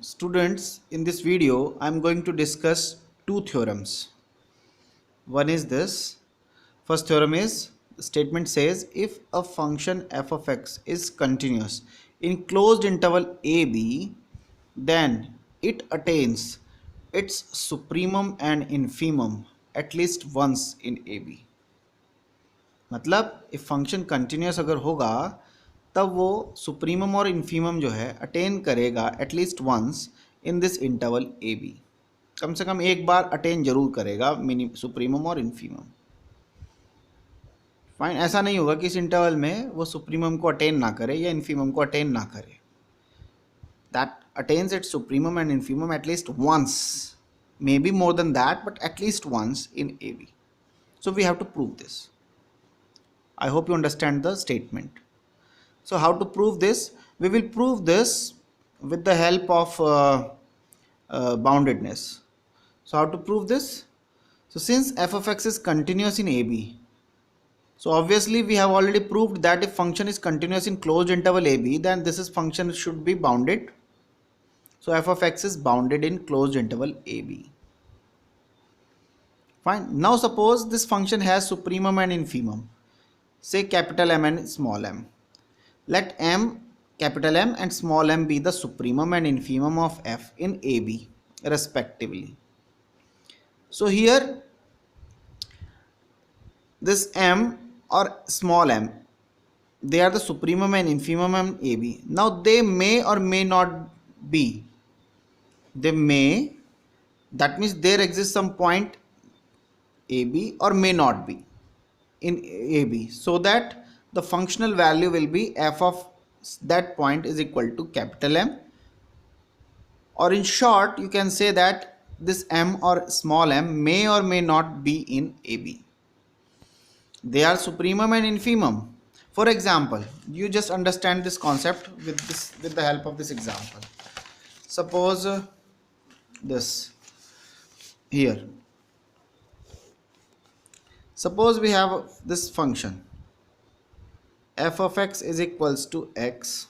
Students, in this video, I am going to discuss two theorems. One is this. First theorem is, the statement says if a function f of x is continuous in closed interval ab, then it attains its supremum and infimum at least once in ab. मतलब if function continuous अगर होगा तब वो supremum और infimum जो है attain करेगा at least once in this interval A B. कम से कम एक बार अटेन जरूर करेगा मिनी सुप्रीमम और इन्फीमम. फाइन. ऐसा नहीं होगा कि इस इंटरवल में वो सुप्रीमम को अटेन ना करे या इन्फीमम को अटेन ना करे. That attains its supremum and infimum at least once, may be more than that but at least once in a b. So we have to prove this. I hope you understand the statement. So how to prove this? We will prove this with the help of boundedness. So how to prove this? So since f of x is continuous in AB, so obviously we have already proved that if function is continuous in closed interval AB, then this is function should be bounded. So f of x is bounded in closed interval AB. Fine. Now suppose this function has supremum and infimum. Say capital M and small m. Let m, capital M and small m be the supremum and infimum of f in AB respectively. So here this m or small m, they are the supremum and infimum in AB. Now they may or may not be. They may, that means there exists some point AB or may not be in AB, so that the functional value will be f of that point is equal to capital M, or in short you can say that this m or small m may or may not be in AB. They are supremum and infimum. For example, you just understand this concept with the help of this example. Suppose this here. Suppose we have this function f of x is equals to x.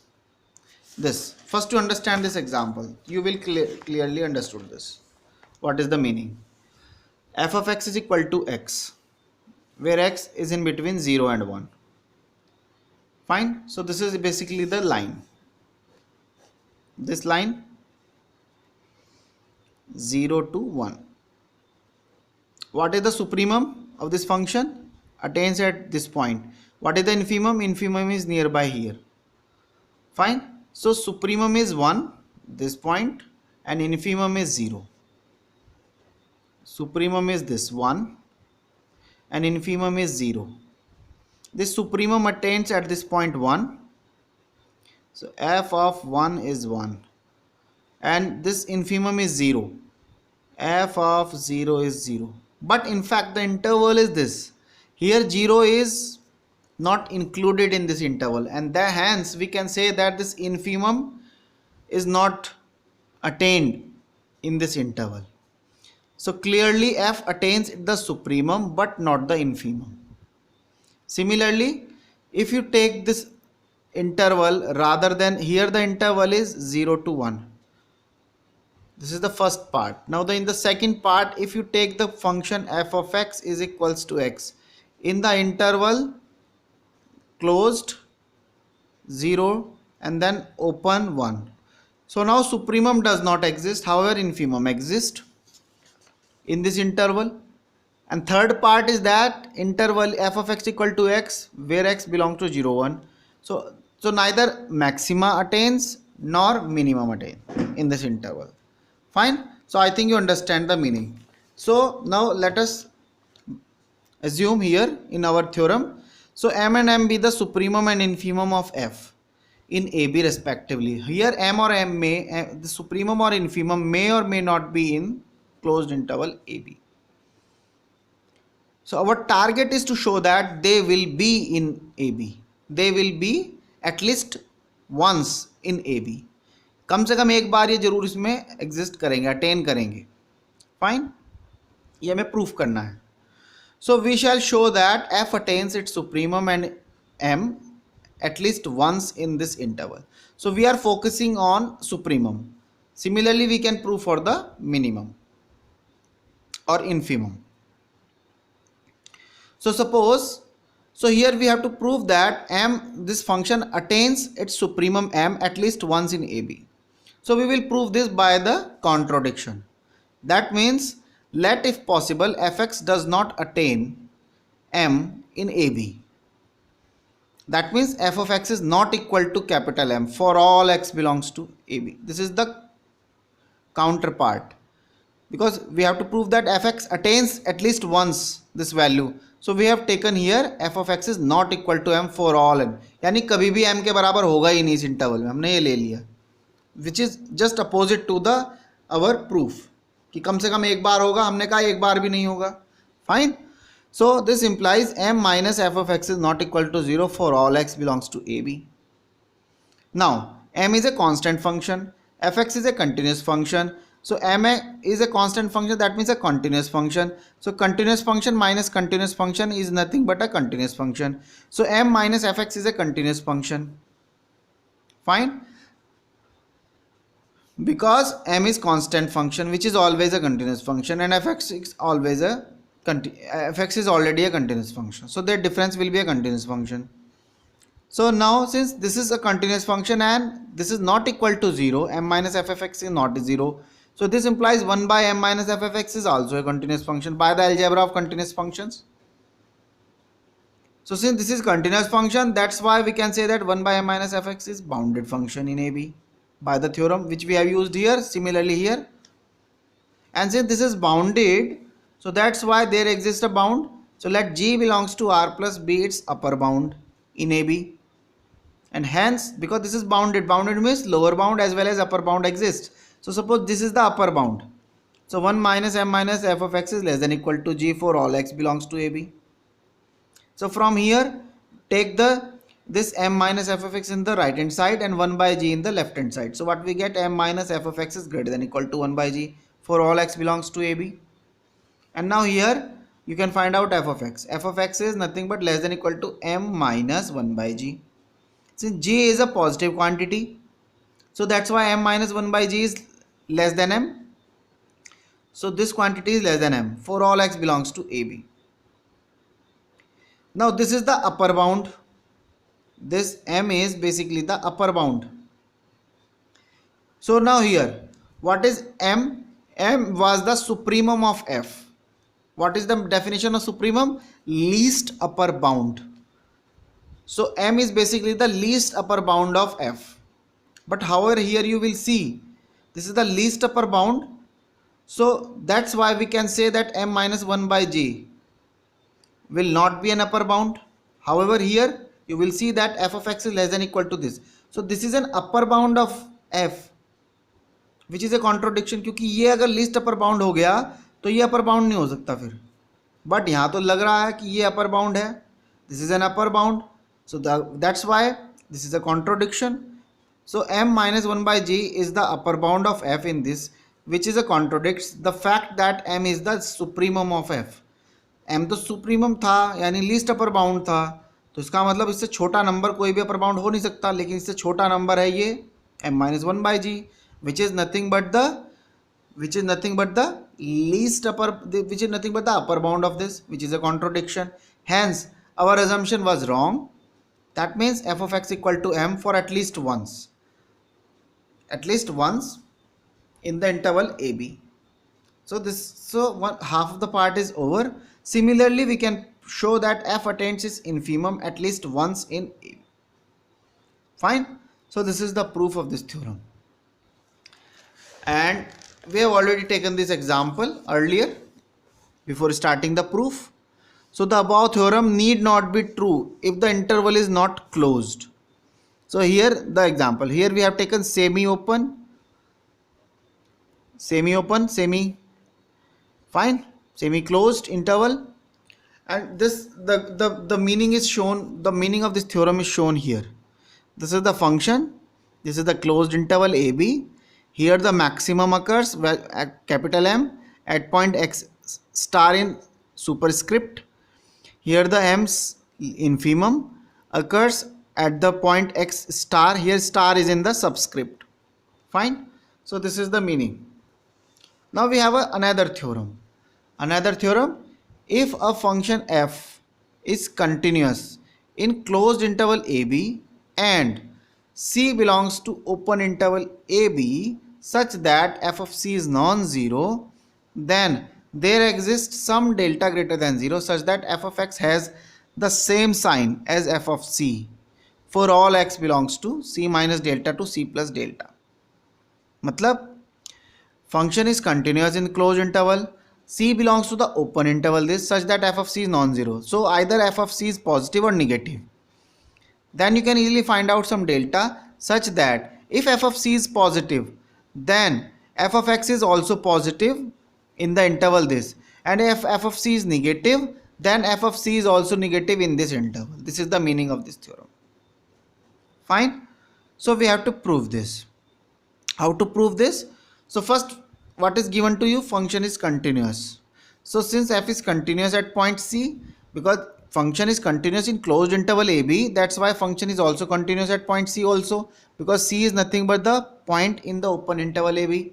This first, to understand this example you will clearly understood this. What is the meaning? F of x is equal to x, where x is in between 0 and 1. Fine. So this is basically the line. This line 0 to 1. What is the supremum of this function? Attains at this point. What is the infimum? Infimum is nearby here. Fine. So supremum is 1, this point, and infimum is 0. Supremum is this 1 and infimum is 0. This supremum attains at this point 1. So f of 1 is 1 and this infimum is 0. F of 0 is 0. But in fact the interval is this. Here 0 is not included in this interval, and hence we can say that this infimum is not attained in this interval. So clearly f attains the supremum but not the infimum. Similarly, if you take this interval, rather than here the interval is 0 to 1. This is the first part. Now in the second part, if you take the function f of x is equals to x in the interval closed 0 and then open 1. So now supremum does not exist, however infimum exists in this interval. And third part is that interval f of x equal to x where x belongs to 0 1. So neither maxima attains nor minimum attains in this interval. Fine. So I think you understand the meaning. So now let us assume here in our theorem, so m and m be the supremum and infimum of f in AB respectively. Here m or m may, the supremum or infimum may or may not be in closed interval AB. So our target is to show that they will be in AB. They will be at least once in AB. कम से कम एक बार ये जरूर इसमें exist करेंगे, attain करेंगे. Fine. ये हमें प्रूफ करना है. So we shall show that f attains its supremum and m at least once in this interval. So we are focusing on supremum. Similarly, we can prove for the minimum or infimum. So suppose, so here we have to prove that this function attains its supremum m at least once in AB. So we will prove this by the contradiction. That means let if possible fx does not attain m in AB. That means f of x is not equal to capital M for all x belongs to AB. This is the counterpart, because we have to prove that fx attains at least once this value. So we have taken here f of x is not equal to m for all n, यानी कभी भी m के बराबर होगा ही नहीं इस interval में, हमने ये ले लिया, which is just opposite to the our proof कि कम से कम एक बार होगा, हमने कहा एक बार भी नहीं होगा. Fine. So this implies m minus f of x is not equal to 0 for all x belongs to AB. Now m is a constant function, fx is a continuous function. So m is a constant function, that means a continuous function. So continuous function minus continuous function is nothing but a continuous function. So m minus fx is a continuous function. Fine. Because m is constant function which is always a continuous function, and fx is always a fx is already a continuous function, so their difference will be a continuous function. So now since this is a continuous function and this is not equal to 0, m minus f of x is not 0, so this implies 1 by m minus f of x is also a continuous function by the algebra of continuous functions. So since this is continuous function, that's why we can say that 1 by m minus f of x is bounded function in AB by the theorem which we have used here, similarly here. And since this is bounded, so that's why there exists a bound. So let G belongs to R plus be its upper bound in AB. And hence, because this is bounded, bounded means lower bound as well as upper bound exists. So suppose this is the upper bound. So 1 minus m minus f of x is less than equal to G for all x belongs to AB. So from here, take this m minus f of x in the right hand side and 1 by G in the left hand side. So what we get, m minus f of x is greater than equal to 1 by G for all x belongs to AB. And now here you can find out f of x. F of x is nothing but less than equal to m minus 1 by G. Since G is a positive quantity, so that's why m minus 1 by G is less than m. So this quantity is less than m for all x belongs to AB. Now this is the upper bound. This m is basically the upper bound. So now here, what is m? M was the supremum of f. What is the definition of supremum? Least upper bound. So m is basically the least upper bound of f. But however here you will see this is the least upper bound. So that's why we can say that m minus 1 by G will not be an upper bound. However here you will see that f of x is less than equal to this. So this is an upper bound of f, which is a contradiction, क्योंकि ये अगर least upper bound हो गया तो ये upper bound नहीं हो सकता फिर. But यहाँ तो लग रहा है कि ये upper bound है. This is an upper bound. So that's why this is a contradiction. So m minus 1 by G is the upper bound of f in this, which is a contradicts the fact that m is the supremum of f. m तो supremum था यानी least upper bound था, तो इसका मतलब इससे छोटा number कोई भी upper bound हो नहीं सकता, लेकिन इससे छोटा नंबर है ये m minus 1 by G, which is nothing but the least upper, which is nothing but the upper bound of this, which is a contradiction. Hence our assumption was wrong. That means f of x equal to m for at least once in the interval AB. So half of the part is over. Similarly, we can show that f attains its infimum at least once in AB. Fine. So this is the proof of this theorem. And we have already taken this example earlier before starting the proof. So the above theorem need not be true if the interval is not closed. So here the example, here we have taken semi-open, semi-closed interval, and this the meaning is shown, the meaning of this theorem is shown here. This is the function, this is the closed interval AB. Here the maximum occurs at capital M at point x star in superscript. Here the m's infimum occurs at the point x star. Here star is in the subscript. Fine. So this is the meaning. Now we have another theorem. Another theorem, if a function f is continuous in closed interval ab and c belongs to open interval ab such that f of c is non-zero, then there exists some delta greater than 0 such that f of x has the same sign as f of c for all x belongs to c minus delta to c plus delta. मतलब function is continuous in closed interval, c belongs to the open interval this such that f of c is non-zero. So either f of c is positive or negative. Then you can easily find out some delta such that if f of c is positive, then f of x is also positive in the interval this, and if f of c is negative, then f of c is also negative in this interval. This is the meaning of this theorem. Fine. So we have to prove this. How to prove this? So first, what is given to you? Function is continuous. So since f is continuous at point c, because function is continuous in closed interval ab, that's why function is also continuous at point c also, because c is nothing but the point in the open interval ab.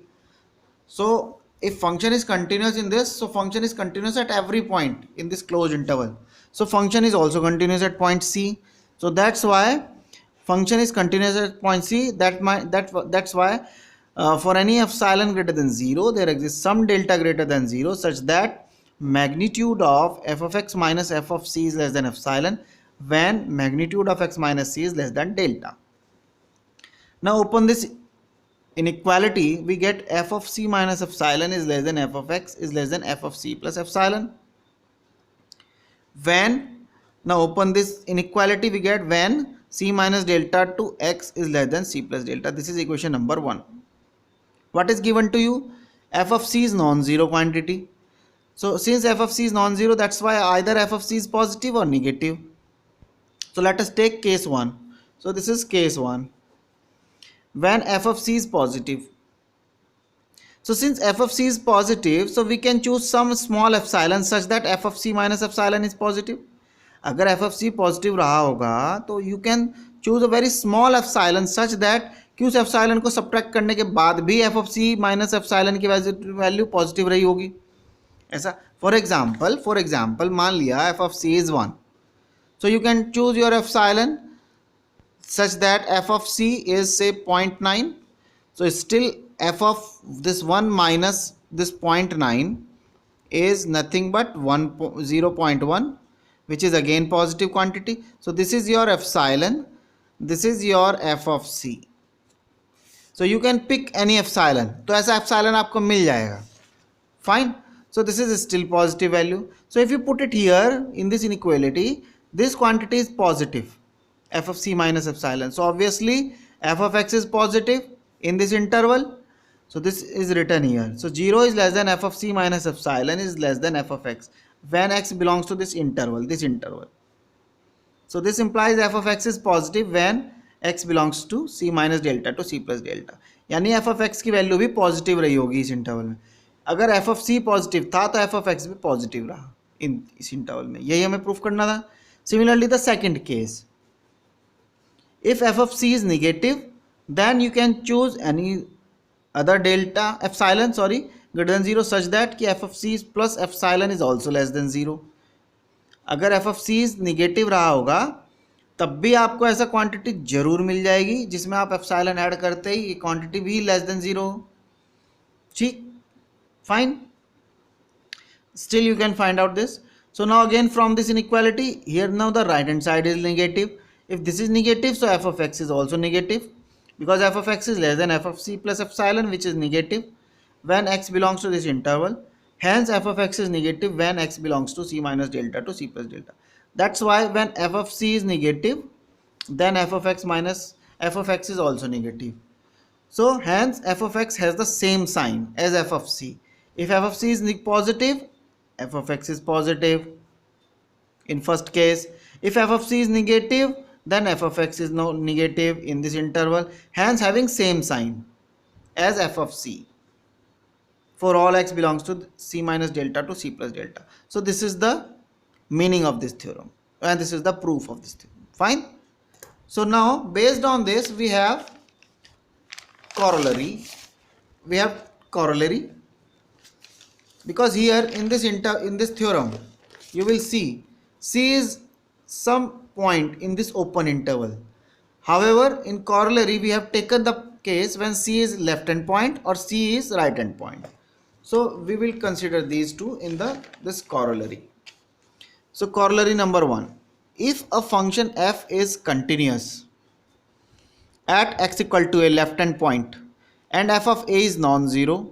So if function is continuous in this, so function is continuous at every point in this closed interval. So function is also continuous at point c. So that's why function is continuous at point c. That's why for any epsilon greater than 0, there exists some delta greater than 0 such that magnitude of f of x minus f of c is less than epsilon when magnitude of x minus c is less than delta. Now open this inequality, we get f of c minus epsilon is less than f of x is less than f of c plus epsilon. When, now open this inequality, we get when c minus delta to x is less than c plus delta. This is equation number 1. What is given to you? F of c is non-zero quantity. So since f of c is non-zero, that's why either f of c is positive or negative. So let us take case 1. So this is case 1. When f of c is positive. So since f of c is positive, so we can choose some small epsilon such that f of c minus epsilon is positive. अगर f of c positive रहा होगा तो you can choose a very small epsilon such that कि उस epsilon को subtract करने के बाद भी f of c minus epsilon की वैल्यू पॉजिटिव रही होगी. ऐसा फॉर एग्जाम्पल मान लिया f of c is 1. So you can choose your epsilon such that f of c is say 0.9. So still f of this 1 minus this 0.9 is nothing but 0.1, which is again positive quantity. So this is your epsilon, this is your f of c. So you can pick any epsilon. तो ऐसा epsilon आपको मिल जाएगा. Fine. So this is still positive value. So if you put it here in this inequality, this quantity is positive, f of c minus epsilon. So obviously f of x is positive in this interval. So this is written here. So 0 is less than f of c minus epsilon is less than f of x when x belongs to this interval. So this implies f of x is positive when x belongs to c minus delta to c plus delta. यानी f of x की value भी positive रही होगी इस interval में. अगर f of c positive था तो f of x भी पॉजिटिव रहा इस इंटरवल में. यही हमें प्रूफ करना था. Similarly the second case, if f of c is negative, then you can choose any other delta epsilon greater than 0 such that कि f of c plus epsilon is also less than 0. अगर f of c is negative रहा होगा तब भी आपको ऐसा quantity जरूर मिल जाएगी जिसमें आप एप्सिलॉन ऐड करते ही ये क्वांटिटी भी लेस देन 0. ठीक, fine. Still you can find out this. So now again from this inequality, here now the right hand side is negative. If this is negative, so f of x is also negative because f of x is less than f of c plus epsilon, which is negative when x belongs to this interval. Hence f of x is negative when x belongs to c minus delta to c plus delta. That's why when f of c is negative, then f of x minus f of x is also negative. So hence f of x has the same sign as f of c. If f of c is positive, f of x is positive in first case. If f of c is negative, then f of x is no negative in this interval, hence having same sign as f of c for all x belongs to c minus delta to c plus delta. So this is the meaning of this theorem and this is the proof of this theorem. Fine. So now based on this we have corollary. we have corollary, because here in this theorem you will see C is some point in this open interval. However, in corollary we have taken the case when C is left hand point or C is right hand point. So we will consider these two in this corollary. So corollary number 1, if a function f is continuous at x equal to a left hand point and f of a is non-zero,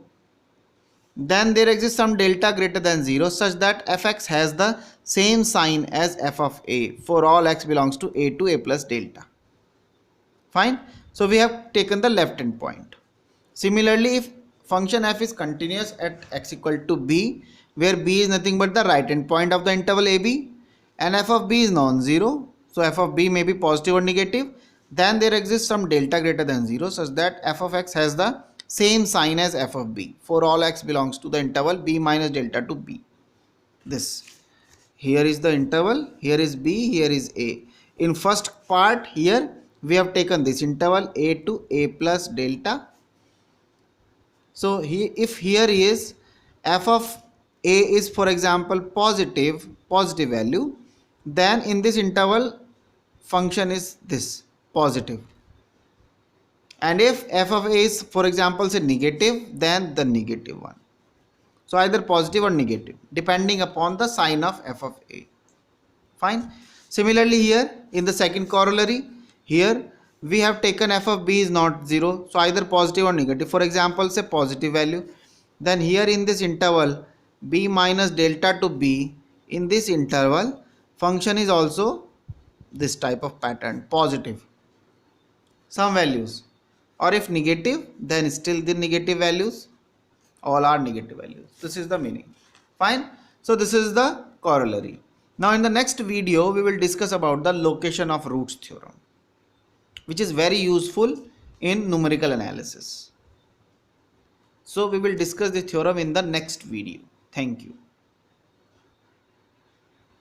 then there exists some delta greater than 0 such that fx has the same sign as f of a for all x belongs to a plus delta. Fine. So we have taken the left hand point. Similarly, if function f is continuous at x equal to b, where b is nothing but the right hand point of the interval ab, and f of b is non-zero, so f of b may be positive or negative, then there exists some delta greater than 0 such that f of x has the same sign as f of b for all x belongs to the interval b minus delta to b. This here is the interval, here is b, here is a. In first part here we have taken this interval a to a plus delta. So if here is f of a is for example positive value, then in this interval function is this positive, and if f of a is for example say negative, then the negative one. So either positive or negative depending upon the sign of f of a. Fine. Similarly here in the second corollary, here we have taken f of b is not 0, so either positive or negative, for example say positive value. Then here in this interval b minus delta to b, in this interval function is also this type of pattern, positive some values, or if negative then still the negative values, all are negative values. This is the meaning. Fine. So this is the corollary. Now in the next video we will discuss about the location of roots theorem, which is very useful in numerical analysis. So we will discuss the theorem in the next video. Thank you.